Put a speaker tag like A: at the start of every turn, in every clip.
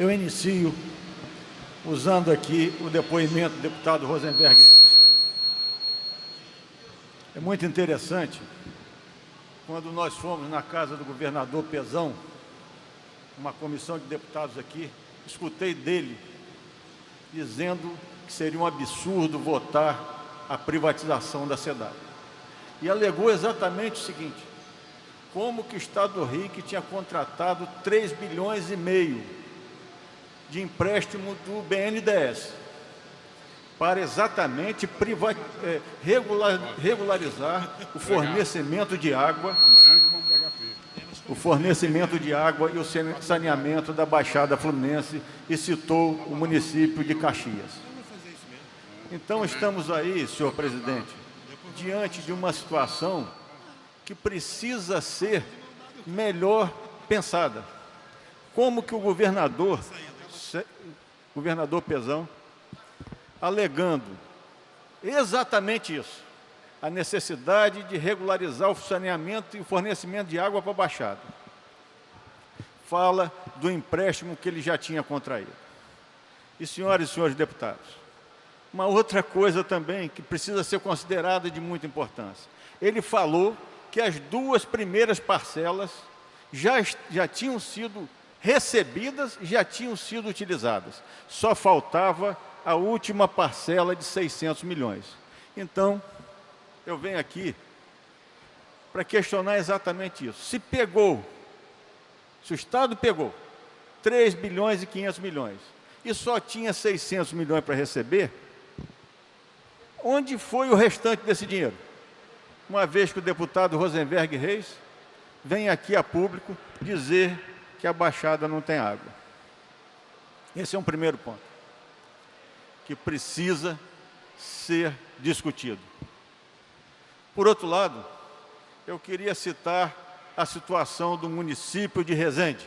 A: Eu inicio usando aqui o depoimento do deputado Rosenberg Reis. É muito interessante, quando nós fomos na casa do governador Pezão, uma comissão de deputados aqui, escutei dele dizendo que seria um absurdo votar a privatização da SEDAI. E alegou exatamente o seguinte: como que o Estado do Rio, que tinha contratado 3,5 bilhões de empréstimo do BNDES, para exatamente regularizar o fornecimento de água, e o saneamento da Baixada Fluminense, e citou o município de Caxias. Então, estamos aí, senhor presidente, diante de uma situação que precisa ser melhor pensada. Como que o governador Pezão, alegando exatamente isso, a necessidade de regularizar o saneamento e o fornecimento de água para a Baixada, fala do empréstimo que ele já tinha contraído. E, senhoras e senhores deputados, uma outra coisa também que precisa ser considerada de muita importância. Ele falou que as 2 primeiras parcelas já tinham sido recebidas, já tinham sido utilizadas. Só faltava a última parcela de 600 milhões. Então, eu venho aqui para questionar exatamente isso. Se o Estado pegou 3 bilhões e 500 milhões e só tinha 600 milhões para receber, onde foi o restante desse dinheiro? Uma vez que o deputado Rosenberg Reis vem aqui a público dizer que a Baixada não tem água. Esse é um primeiro ponto que precisa ser discutido. Por outro lado, eu queria citar a situação do município de Resende,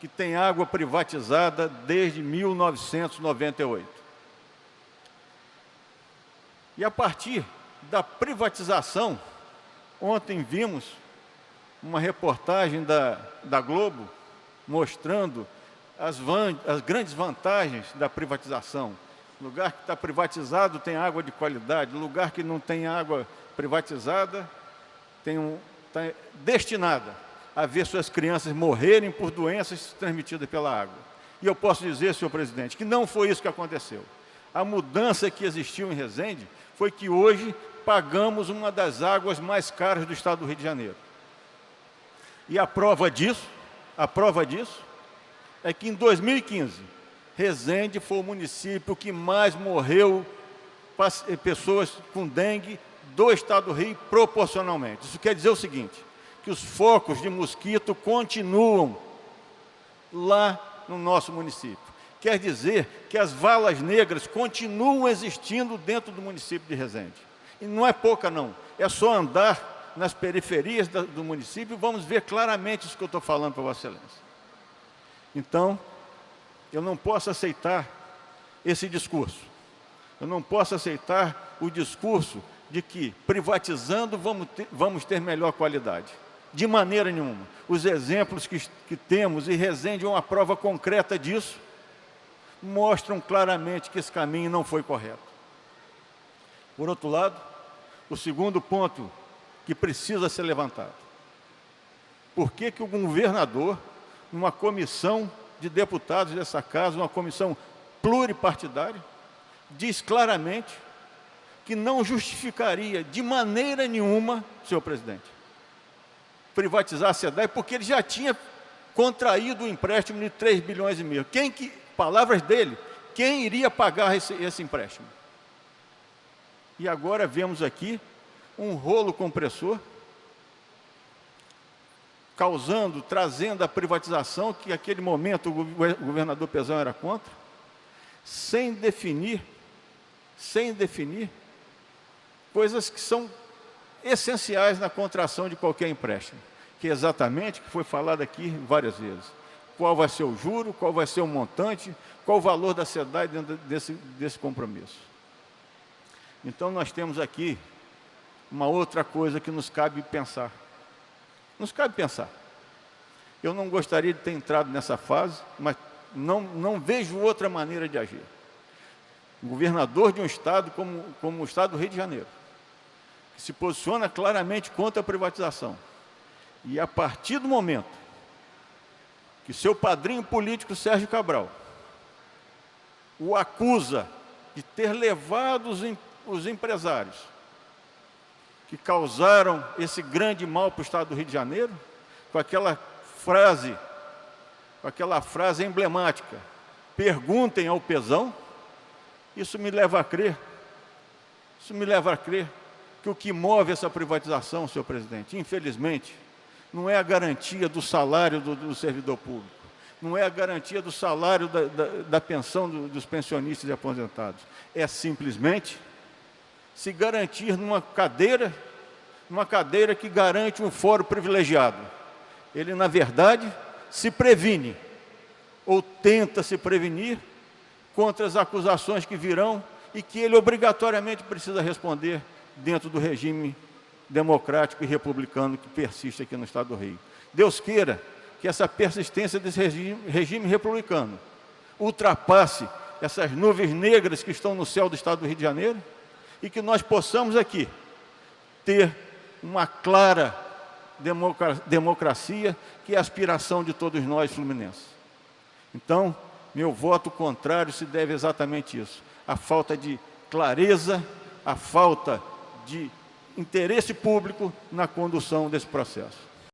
A: que tem água privatizada desde 1998. E a partir da privatização, ontem vimos uma reportagem da Globo mostrando as grandes vantagens da privatização. O lugar que está privatizado tem água de qualidade, o lugar que não tem água privatizada está destinada a ver suas crianças morrerem por doenças transmitidas pela água. E eu posso dizer, senhor presidente, que não foi isso que aconteceu. A mudança que existiu em Resende foi que hoje pagamos uma das águas mais caras do estado do Rio de Janeiro. E a prova disso é que em 2015, Resende foi o município que mais morreu pessoas com dengue do estado do Rio proporcionalmente. Isso quer dizer o seguinte, que os focos de mosquito continuam lá no nosso município. Quer dizer que as valas negras continuam existindo dentro do município de Resende. E não é pouca, não. É só andar nas periferias do município e vamos ver claramente isso que eu estou falando para Vossa Excelência. Então, eu não posso aceitar esse discurso. Eu não posso aceitar o discurso de que, privatizando, vamos ter melhor qualidade. De maneira nenhuma. Os exemplos que temos, e Resende é uma prova concreta disso, mostram claramente que esse caminho não foi correto. Por outro lado, o segundo ponto que precisa ser levantado. Por que que o governador, numa comissão de deputados dessa casa, uma comissão pluripartidária, diz claramente que não justificaria de maneira nenhuma, senhor presidente, privatizar a SEDAI, porque ele já tinha contraído um empréstimo de 3,5 bilhões. Palavras dele, quem iria pagar esse empréstimo? E agora vemos aqui um rolo compressor, trazendo a privatização, que naquele momento o governador Pezão era contra, sem definir coisas que são essenciais na contração de qualquer empréstimo, que é exatamente o que foi falado aqui várias vezes. Qual vai ser o juro, qual vai ser o montante, qual o valor da SEDAI dentro desse compromisso. Então, nós temos aqui uma outra coisa que nos cabe pensar. Nos cabe pensar. Eu não gostaria de ter entrado nessa fase, mas não vejo outra maneira de agir. O governador de um estado como o estado do Rio de Janeiro, que se posiciona claramente contra a privatização, e a partir do momento que seu padrinho político, Sérgio Cabral, o acusa de ter levado os empresários que causaram esse grande mal para o estado do Rio de Janeiro, com aquela frase emblemática, perguntem ao Pezão, isso me leva a crer que o que move essa privatização, senhor presidente, infelizmente, não é a garantia do salário do servidor público, não é a garantia do salário da pensão dos pensionistas e aposentados, é simplesmente se garantir numa cadeira que garante um foro privilegiado. Ele, na verdade, se previne, ou tenta se prevenir, contra as acusações que virão e que ele obrigatoriamente precisa responder dentro do regime democrático e republicano que persiste aqui no estado do Rio. Deus queira que essa persistência desse regime republicano ultrapasse essas nuvens negras que estão no céu do estado do Rio de Janeiro e que nós possamos aqui ter uma clara democracia, que é a aspiração de todos nós fluminenses. Então, meu voto contrário se deve exatamente a isso, a falta de clareza, a falta de interesse público na condução desse processo.